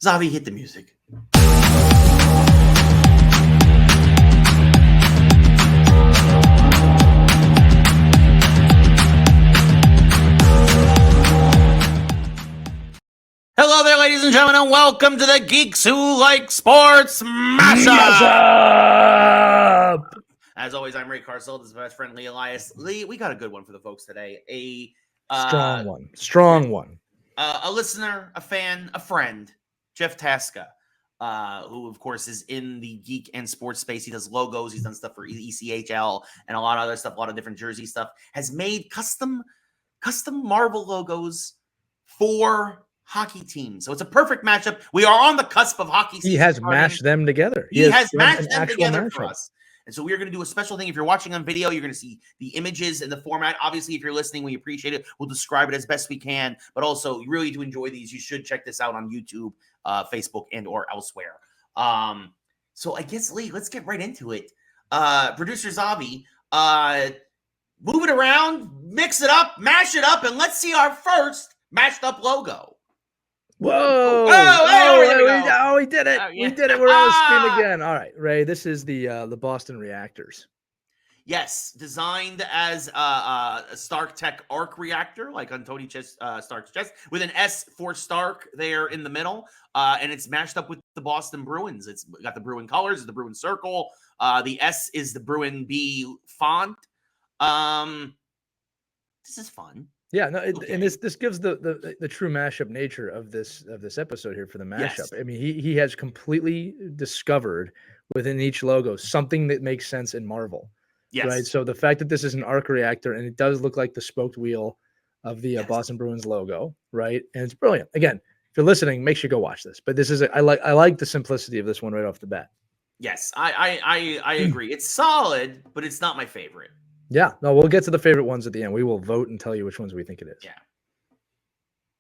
Zavi, hit the music. Hello there, ladies and gentlemen, and welcome to the Geeks Who Like Sports mashup. As always, I'm Ray Carcel. This is my best friend Lee Elias. Lee, we got a good one for the folks today. A strong one. A listener, a fan, a friend, Jeff Tasca, who of course is in the geek and sports space. He does logos. He's done stuff for ECHL and a lot of other stuff, a lot of different jersey stuff. Has made custom Marvel logos for hockey teams. So it's a perfect matchup. We are on the cusp of hockey season. He has mashed them together. He has mashed them together for us. And so we are going to do a special thing. If you're watching on video, you're going to see the images and the format. Obviously, if you're listening, we appreciate it. We'll describe it as best we can. But also, you really do enjoy these. You should check this out on YouTube, Facebook, and or elsewhere. So I guess, Lee, let's get right into it. Producer Zavi, move it around, mix it up, mash it up, and let's see our first mashed up logo. Whoa! We did it! We did it! We're on the screen again. All right, Ray. This is the Boston Reactors. Yes, designed as a Stark Tech arc reactor, like on Tony Stark's chest, with an S for Stark there in the middle, and it's mashed up with the Boston Bruins. It's got the Bruin colors, it's the Bruin circle. The S is the Bruin B font. This is fun. Yeah, no, and this gives the true mashup nature of this episode here for the mashup. Yes. I mean, he has completely discovered within each logo something that makes sense in Marvel. Yes. Right. So the fact that this is an arc reactor and it does look like the spoked wheel of the Boston Bruins logo, right? And it's brilliant. Again, if you're listening, make sure you go watch this. But this is I like the simplicity of this one right off the bat. Yes, I agree. It's solid, but it's not my favorite. Yeah, no, we'll get to the favorite ones at the end. We will vote and tell you which ones we think it is. Yeah.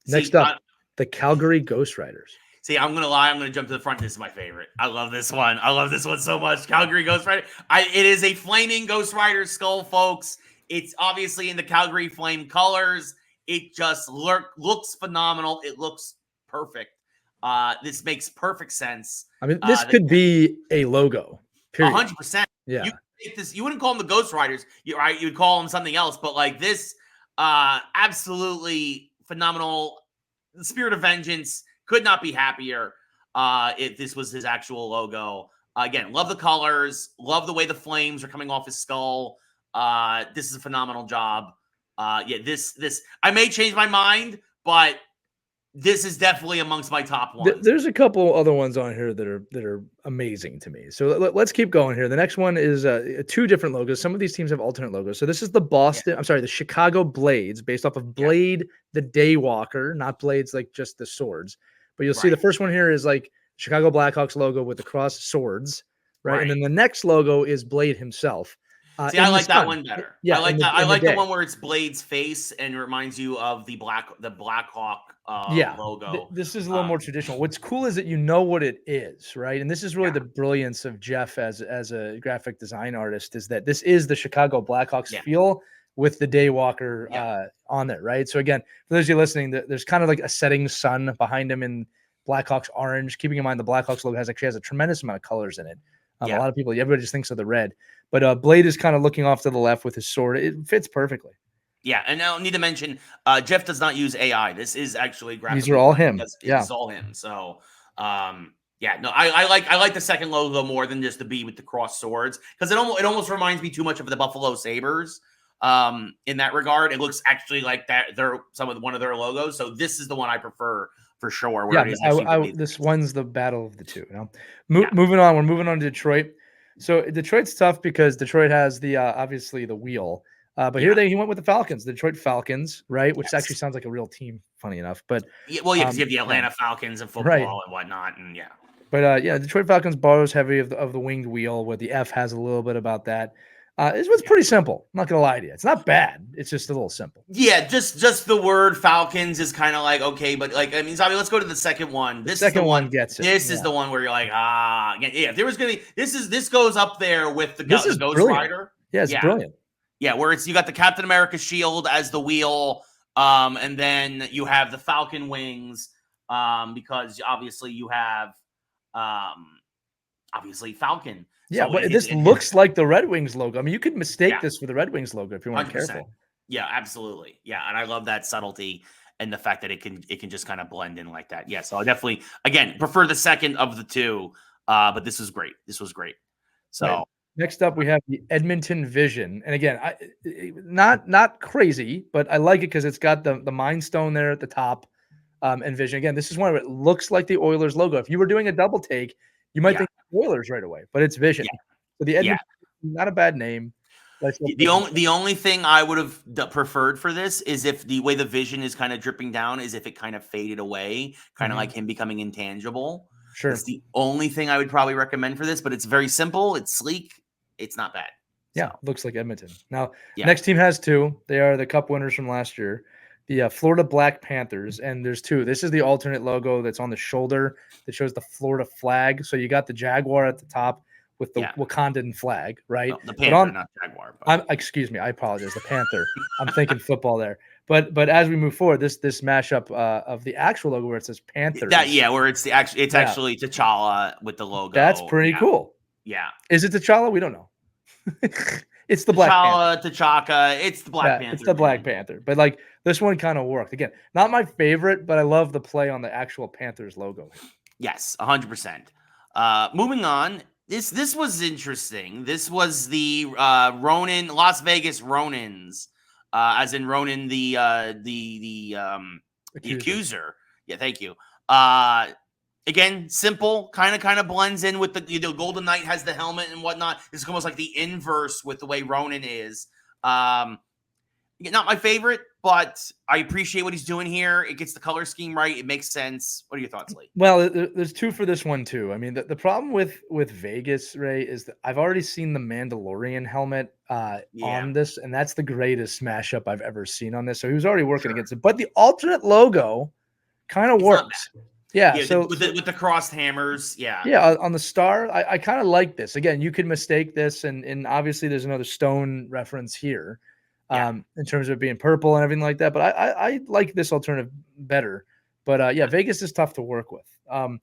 Next up, the Calgary Ghost Riders. See, I'm gonna lie. I'm gonna jump to the front. This is my favorite. I love this one. I love this one so much. Calgary Ghost Rider. It is a flaming Ghost Rider skull, folks. It's obviously in the Calgary Flame colors. It just looks phenomenal. It looks perfect. This makes perfect sense. I mean, this could be a logo. 100%. Yeah. You wouldn't call them the Ghost Riders, right? You would call them something else, but like this, absolutely phenomenal. The Spirit of Vengeance could not be happier. If this was his actual logo, again, love the colors, love the way the flames are coming off his skull. This is a phenomenal job. This I may change my mind, but this is definitely amongst my top ones. There's a couple other ones on here that are amazing to me. So let's keep going here. The next one is two different logos. Some of these teams have alternate logos. So this is the the Chicago Blades, based off of Blade, the Daywalker, not Blades like just the swords. But you'll see the first one here is like Chicago Blackhawks logo with the cross swords, right? And then the next logo is Blade himself. See, I like that one better. Yeah, I like the one where it's Blade's face and it reminds you of the Blackhawk logo. This is a little more traditional. What's cool is that you know what it is, right? And this is really the brilliance of Jeff as a graphic design artist, is that this is the Chicago Blackhawks feel with the Daywalker on there, right? So again, for those of you listening, there's kind of like a setting sun behind him in Blackhawks orange. Keeping in mind the Blackhawks logo has a tremendous amount of colors in it. A lot of people, everybody just thinks of the red. But Blade is kind of looking off to the left with his sword. It fits perfectly. Yeah, and I need to mention, Jeff does not use AI. This is actually graphic. These are all him. It's all him. So, I like the second logo more than just the B with the cross swords, because it almost reminds me too much of the Buffalo Sabres. In that regard, it looks actually like that they're one of their logos. So this is the one I prefer for sure. This one's the battle of the two. Moving on, we're moving on to Detroit. So Detroit's tough because Detroit has the obviously the wheel, but here he went with the Falcons, the Detroit Falcons, right? Which actually sounds like a real team, funny enough. But because you have the Atlanta Falcons and football and whatnot, and But Detroit Falcons borrows heavy of the winged wheel, where the F has a little bit about that. It's pretty simple. I'm not gonna lie to you. It's not bad. It's just a little simple. Yeah, just the word Falcons is kind of like okay, but like Zavi, let's go to the second one. This second one gets it. This is the one where you're like, if there was gonna this goes up there with the Ghost Rider. Yeah, it's brilliant. Yeah, where you got the Captain America shield as the wheel, and then you have the Falcon wings. because obviously you have obviously Falcon. Yeah, but this looks like the Red Wings logo. I mean, you could mistake this for the Red Wings logo if you weren't 100%. Careful. Yeah, absolutely. Yeah, and I love that subtlety and the fact that it can just kind of blend in like that. Yeah, so I definitely, again, prefer the second of the two, but this was great. This was great. So right. Next up, we have the Edmonton Vision, and again, not crazy, but I like it because it's got the Mind Stone there at the top, and Vision. Again, this is one of it looks like the Oilers logo. If you were doing a double take, you might think Oilers right away, but it's Vision. Yeah. So the Edmonton, not a bad name. The only thing I would have preferred for this is if the way the Vision is kind of dripping down is if it kind of faded away, kind of like him becoming intangible. Sure. That's the only thing I would probably recommend for this, but it's very simple. It's sleek. It's not bad. Yeah, looks like Edmonton. Now, next team has two. They are the Cup winners from last year, the Florida Black Panthers, and there's two. This is the alternate logo that's on the shoulder that shows the Florida flag. So you got the Jaguar at the top with the Wakandan flag, right? No, the Panther, not Jaguar. Excuse me, I apologize. The Panther. I'm thinking football there. But as we move forward, this mashup of the actual logo where it says Panthers. Where it's actually T'Challa with the logo. That's pretty cool. Yeah. Is it T'Challa? We don't know. It's the Black Panther. T'Chaka. It's the Black Panther. It's the Black Panther. But like this one kind of worked. Again, not my favorite, but I love the play on the actual Panthers logo. Yes, 100%. Moving on. This was interesting. This was the Ronin, Las Vegas Ronins, as in Ronin the accuser. Yeah, thank you. Again, simple, kind of blends in with the Golden Knight has the helmet and whatnot. It's almost like the inverse with the way Ronin is. Not my favorite, but I appreciate what he's doing here. It gets the color scheme right. It makes sense. What are your thoughts, Lee? Well, there's two for this one too. I mean, the problem with Vegas, Ray, is that I've already seen the Mandalorian helmet on this, and that's the greatest smash up I've ever seen on this. So he was already working against it. But the alternate logo kind of works. Yeah, so with the crossed hammers, on the star, I kind of like this. Again, you could mistake this, and obviously there's another stone reference here, in terms of it being purple and everything like that. But I like this alternative better. But Vegas is tough to work with. Now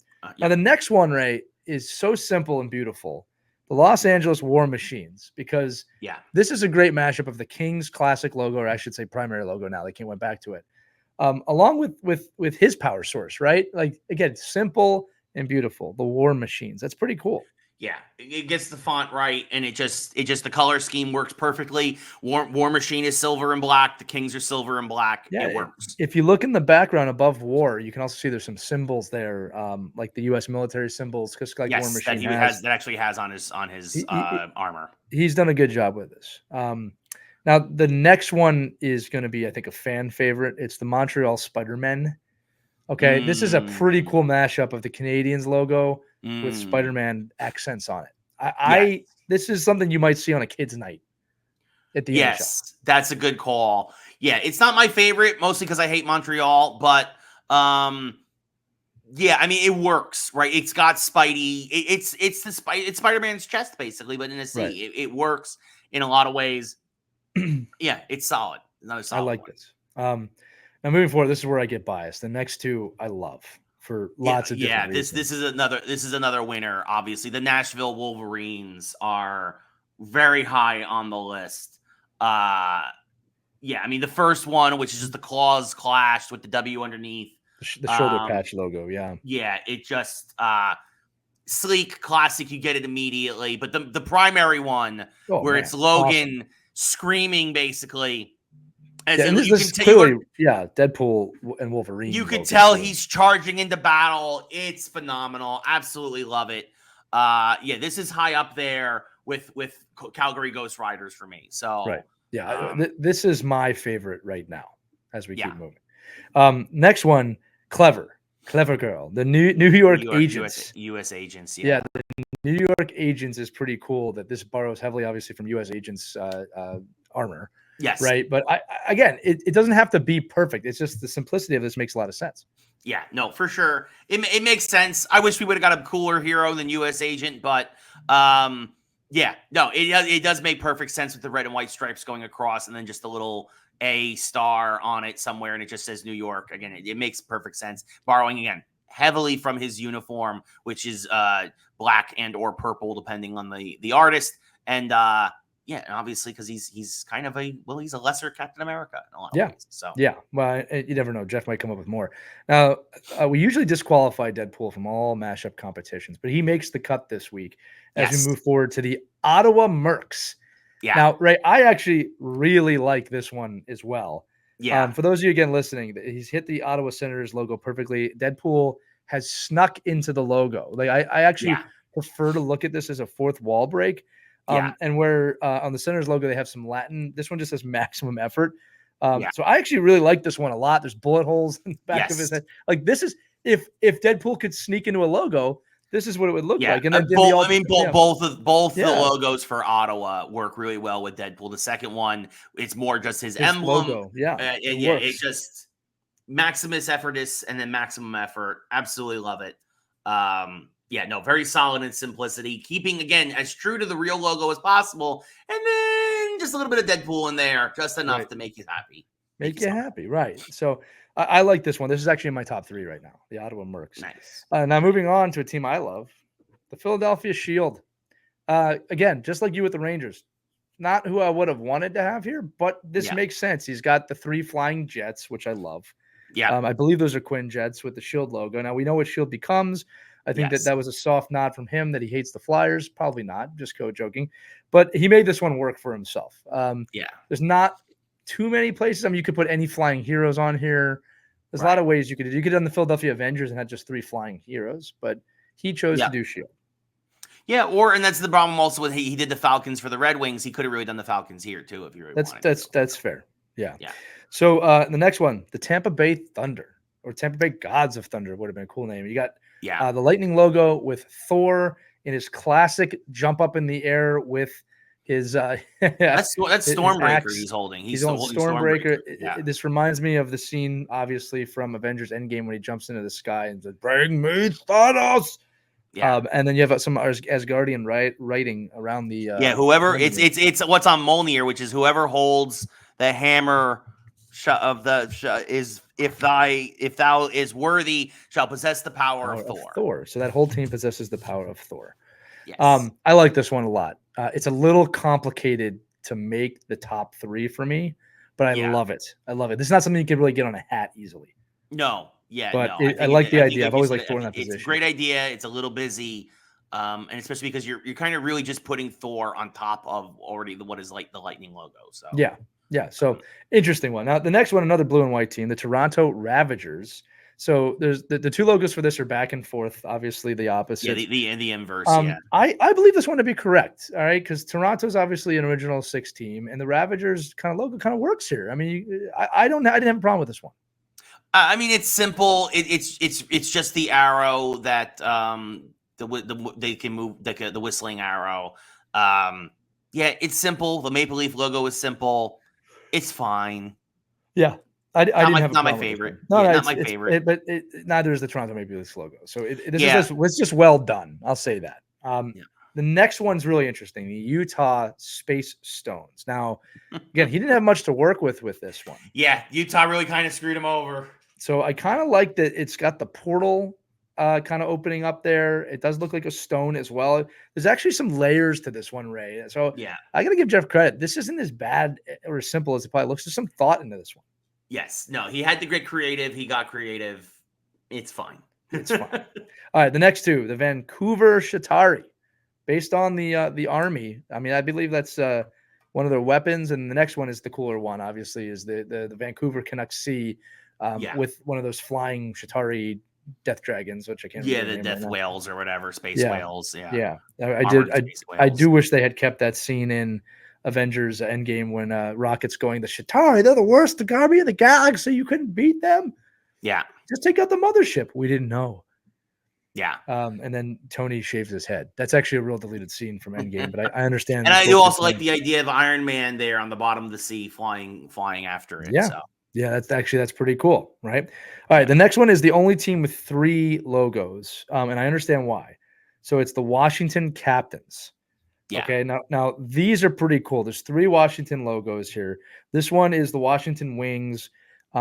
the next one, Ray, is so simple and beautiful. The Los Angeles War Machines, because this is a great mashup of the Kings classic logo, or I should say primary logo. Now they went back to it. Along with his power source, right? Like, again, simple and beautiful. The War Machines. That's pretty cool. Yeah, it gets the font right, and it just the color scheme works perfectly. War Machine is silver and black. The Kings are silver and black. Yeah, it works. If you look in the background above War, you can also see there's some symbols there, like the U.S. military symbols, just like War Machine that actually has on his armor. He's done a good job with this. Now, the next one is going to be, I think, a fan favorite. It's the Montreal Spider-Men. Okay, this is a pretty cool mashup of the Canadiens logo with Spider-Man accents on it. This is something you might see on a kid's night at the NHL. That's a good call. Yeah, it's not my favorite, mostly because I hate Montreal, but I mean, it works, right? It's got Spidey. It's Spider-Man's chest, basically, but in a C. Right. It works in a lot of ways. Yeah, it's solid. Another solid. I like this. Now moving forward, this is where I get biased. The next two I love for lots of different reasons. This is another winner. Obviously, the Nashville Wolverines are very high on the list. I mean the first one, which is just the claws clashed with the W underneath, the shoulder patch logo. Yeah, it just sleek, classic. You get it immediately. But the primary one, it's Logan screaming basically. This is clearly, Deadpool and Wolverine. You could tell he's charging into battle. It's phenomenal. Absolutely love it. This is high up there with Calgary Ghost Riders for me. So this is my favorite right now as we keep moving. Next one, Clever Girl, the New York Agents. U.S. Agents. Yeah, the New York Agents is pretty cool. That this borrows heavily, obviously, from U.S. Agents armor. Yes. Right. But again, it doesn't have to be perfect. It's just the simplicity of this makes a lot of sense. Yeah, no, for sure. It makes sense. I wish we would have got a cooler hero than U.S. Agent, but it does make perfect sense with the red and white stripes going across and then just the little a star on it somewhere, and it just says New York. Again, it makes perfect sense. Borrowing again heavily from his uniform, which is black and or purple, depending on the artist. And and obviously because he's kind of he's a lesser Captain America in a lot of ways. So well, you never know. Jeff might come up with more. Now, we usually disqualify Deadpool from all mashup competitions, but he makes the cut this week as we move forward to the Ottawa Mercs. Yeah. Now, Ray, I actually really like this one as well. Yeah. For those of you again listening, he's hit the Ottawa Senators logo perfectly. Deadpool has snuck into the logo. Like I actually prefer to look at this as a fourth wall break. And where on the Senators logo they have some Latin, this one just says maximum effort. So I actually really like this one a lot. There's bullet holes in the back of his head. Like this is if Deadpool could sneak into a logo, this is what it would look like. And then both the logos for Ottawa work really well with Deadpool. The second one, it's more just his emblem. Logo. It just Maximus Effortus and then maximum effort. Absolutely love it. Very solid in simplicity, keeping again as true to the real logo as possible, and then just a little bit of Deadpool in there, just enough to make you happy. Make you happy, right? So I like this one. This is actually in my top 3 right now, the Ottawa Mercs. Nice. Now moving on to a team I love, the Philadelphia Shield. Again, just like you with the Rangers, not who I would have wanted to have here, but this makes sense. He's got the 3 flying jets, which I love. Yeah. I believe those are Quinn jets with the Shield logo. Now we know what Shield becomes. I think that was a soft nod from him that he hates the Flyers. Probably not, just joking. But he made this one work for himself. There's not too many places. I mean, you could put any flying heroes on here. There's a lot of ways you could do. You could have done the Philadelphia Avengers and had just 3 flying heroes, but he chose to do Shield. Yeah, and that's the problem also with he did the Falcons for the Red Wings. He could have really done the Falcons here too if you really wanted to. That's fair. Yeah. So the next one, the Tampa Bay Thunder, or Tampa Bay Gods of Thunder would have been a cool name. You got the Lightning logo with Thor in his classic jump up in the air with his that's Stormbreaker he's holding. He's holding Stormbreaker. This reminds me of the scene, obviously, from Avengers Endgame when he jumps into the sky and says, "Bring me Thanos." And then you have some Asgardian writing around the whoever it's what's on Mjolnir, which is whoever holds the hammer of the is if thou is worthy shall possess the power of Thor. So that whole team possesses the power of Thor. Yes. I like this one a lot. It's a little complicated to make the top 3 for me, but I love it. This is not something you can really get on a hat easily. No. I like the idea. I've always liked Thor in that position. It's a great idea. It's a little busy, and especially because you're kind of really just putting Thor on top of already what is like the Lightning logo. So So interesting one. Now the next one, another blue and white team, the Toronto Ravagers. So there's the 2 logos for this are back and forth. Obviously the opposite. Yeah, the inverse. I believe this one to be correct. All right, because Toronto's obviously an original 6 team, and the Ravagers kind of logo kind of works here. I mean, I didn't have a problem with this one. I mean, it's simple. It's just the arrow that they can move, the whistling arrow. It's simple. The Maple Leaf logo is simple. It's fine. Yeah, I didn't have not my favorite. Not my favorite. But neither is the Toronto Maple Leafs logo. So it's just well done. I'll say that. The next one's really interesting. The Utah Space Stones. Now, again, he didn't have much to work with this one. Yeah, Utah really kind of screwed him over. So I kind of like that it's got the portal kind of opening up there. It does look like a stone as well. There's actually some layers to this one, Ray. So I got to give Jeff credit. This isn't as bad or as simple as it probably looks. There's some thought into this one. Yes. No, he had to get creative. He got creative. It's fine. It's fine. All right, the next 2, the Vancouver Shatari, based on the Army. I mean, I believe that's one of their weapons, and the next one is the cooler one. Obviously, is the Vancouver Canucks C. With one of those flying Shatari death dragons, which I can't remember. The death whales or whatever, space whales. I do wish they had kept that scene in Avengers Endgame when Rocket's going, the Shatari, they're the worst army in the galaxy. You couldn't beat them. Yeah. Just take out the mothership. We didn't know. Yeah. And then Tony shaves his head. That's actually a real deleted scene from Endgame, but I understand. And I do also like the idea of Iron Man there on the bottom of the sea flying after it. Yeah. So. Yeah, that's pretty cool, right? All right, the next one is the only team with 3 logos, and I understand why. So it's the Washington Captains. Yeah. Okay. Now these are pretty cool. There's 3 Washington logos here. This one is the Washington Wings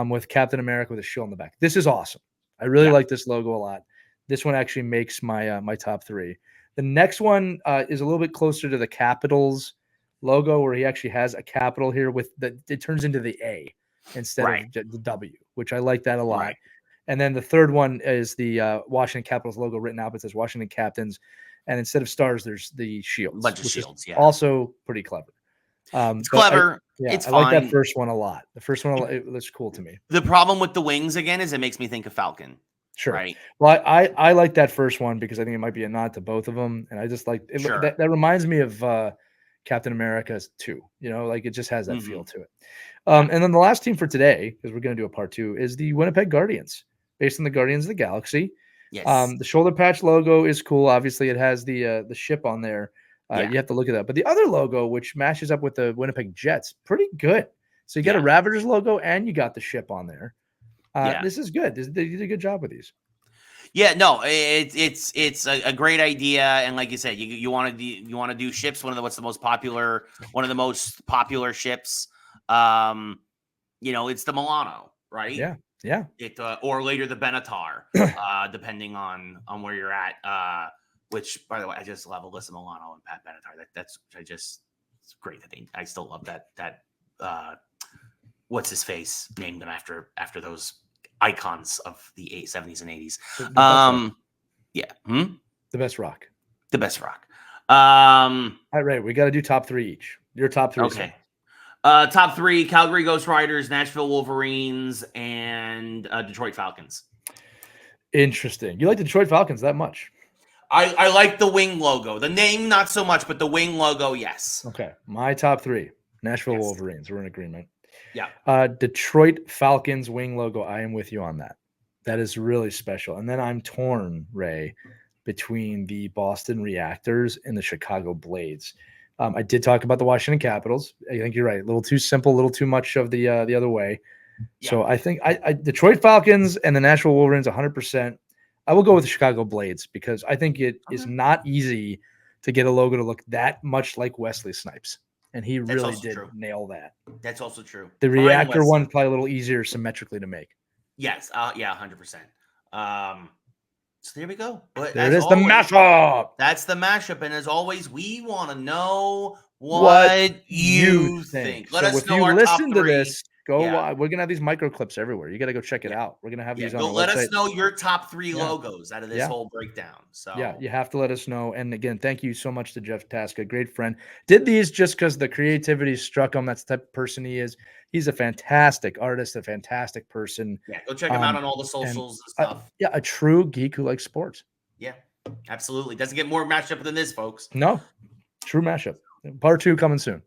with Captain America with a shield in the back. This is awesome. I really like this logo a lot. This one actually makes my my top 3. The next one is a little bit closer to the Capitals logo, where he actually has a capital here with it turns into the A instead of the W, which I like that a lot. Right. And then the third one is the Washington Capitals logo written out. It says Washington Captains. And instead of stars, there's the shields. Bunch of shields, also pretty clever. It's clever. It's fine. I like that first one a lot. The first one, it looks cool to me. The problem with the wings, again, is it makes me think of Falcon. Sure. Right. Well, I like that first one because I think it might be a nod to both of them. And I just like it. Sure. That reminds me of Captain America 2. Like it just has that feel to it. And then the last team for today, because we're going to do a part 2, is the Winnipeg Guardians, based on the Guardians of the Galaxy. Yes. The shoulder patch logo is cool. Obviously, it has the ship on there. You have to look at that. But the other logo, which matches up with the Winnipeg Jets, pretty good. So you got a Ravagers logo and you got the ship on there. This is good. They did a good job with these. Yeah, no, it's a great idea, and like you said, you want to do ships. One of the most popular ships. It's the Milano, right? Yeah. It or later the Benatar, depending on where you're at. Which, by the way, I just love Alyssa Milano and Pat Benatar. It's great that I still love that. What's his face named them after those icons of the 70s and 80s. The best rock. The best rock. All right, we got to do top 3 each. Your top 3. Okay. Top 3: Calgary Ghost Riders, Nashville Wolverines, and Detroit Falcons. Interesting. You like the Detroit Falcons that much? I like the wing logo. The name, not so much, but the wing logo, yes. Okay. My top 3: Nashville Wolverines. We're in agreement. Yeah. Detroit Falcons wing logo. I am with you on that. That is really special. And then I'm torn, Ray, between the Boston Reactors and the Chicago Blades. I did talk about the Washington Capitals. I think you're right. A little too simple, a little too much of the other way. Yeah. So I think I Detroit Falcons and the Nashville Wolverines 100%. I will go with the Chicago Blades because I think it is not easy to get a logo to look that much like Wesley Snipes. And he really did nail that. That's also true. The Reactor one probably a little easier symmetrically to make. Yes. 100%. So there we go. But there it is, the mashup. That's the mashup. And as always, we want to know what you think. Let us know our top 3. To this, go. We're gonna have these micro clips everywhere. You got to go check it out. We're gonna have these on the website. Let us know your top 3 logos out of this whole breakdown. So you have to let us know. And again, thank you so much to Jeff Tasca, great friend. Did these just because the creativity struck him. That's the type of person he is. He's a fantastic artist, a fantastic person. Yeah, go check him out on all the socials and stuff. A true geek who likes sports. Yeah, absolutely. Doesn't get more mashup than this, folks. No, true mashup. Part 2 coming soon.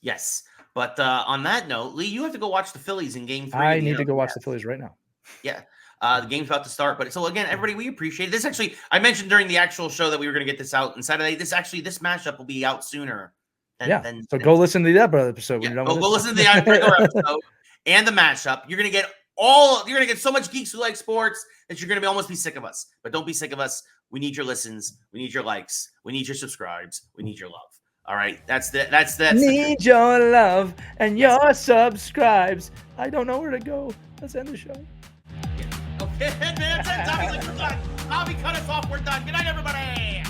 Yes. But on that note, Lee, you have to go watch the Phillies in Game 3. I need to go watch the Phillies right now. Yeah. The game's about to start. But so, again, everybody, we appreciate it. This actually, I mentioned during the actual show that we were going to get this out on Saturday. This mashup will be out sooner. So go listen to the other episode. Yeah, go listen to the episode and the mashup. You're going to get so much Geeks Who Like Sports that you're going to almost be sick of us. But don't be sick of us. We need your listens. We need your likes. We need your subscribes. We need your love. All right, that's need your love and your subscribes. I don't know where to go. Let's end the show. Okay, that's it. Tommy's like, we're done. Tommy, cut us off. We're done. Good night, everybody.